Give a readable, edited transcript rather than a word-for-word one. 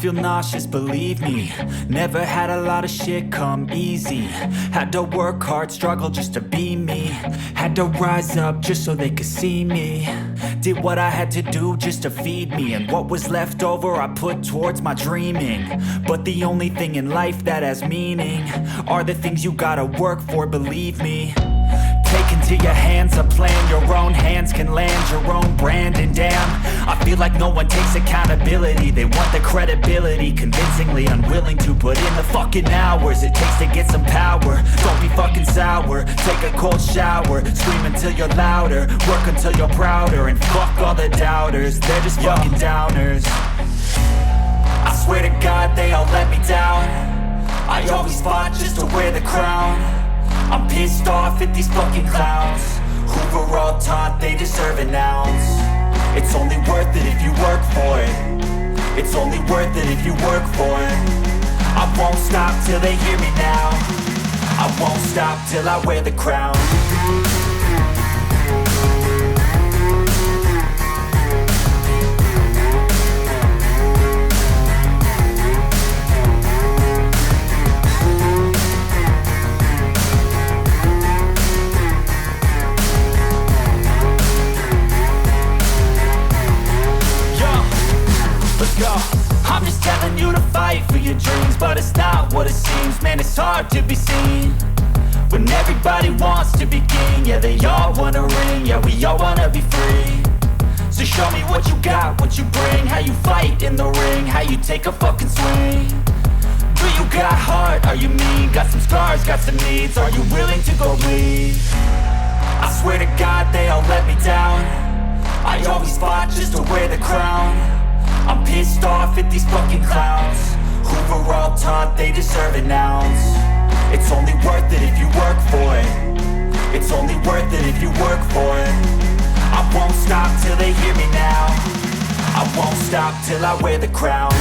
feel nauseous, believe me. Never had a lot of shit come easy. Had to work hard, struggle just to be me. Had to rise up just so they could see me. Did what I had to do just to feed me. And what was left over I put towards my dreaming. But the only thing in life that has meaning are the things you gotta work for, believe me. Take into your hands a plan, your own hands can land your own brand. And damn, I feel like no one takes accountability. They want the credibility, convincingly unwilling to put in the fucking hours it takes to get some power. Don't be fucking sour, take a cold shower. Scream until you're louder, work until you're prouder. And fuck all the doubters, they're just fucking downers. I swear to God they all let me down. I always fought just to wear the crown. I'm pissed off at these fucking clowns who were all taught they deserve an ounce. It's only worth it if you work for it. It's only worth it if you work for it. I won't stop till they hear me now. I won't stop till I wear the crown. I'm just telling you to fight for your dreams, but it's not what it seems. Man, it's hard to be seen when everybody wants to be king. Yeah, they all wanna ring, yeah, we all wanna be free. So show me what you got, what you bring, how you fight in the ring, how you take a fucking swing. Do you got heart, are you mean? Got some scars, got some needs, are you willing to go bleed? I swear to God they all let me down. I always fought just to wear the crown. I'm pissed off at these fucking clowns who were all taught they deserve an ounce. It's only worth it if you work for it. It's only worth it if you work for it. I won't stop till they hear me now. I won't stop till I wear the crown.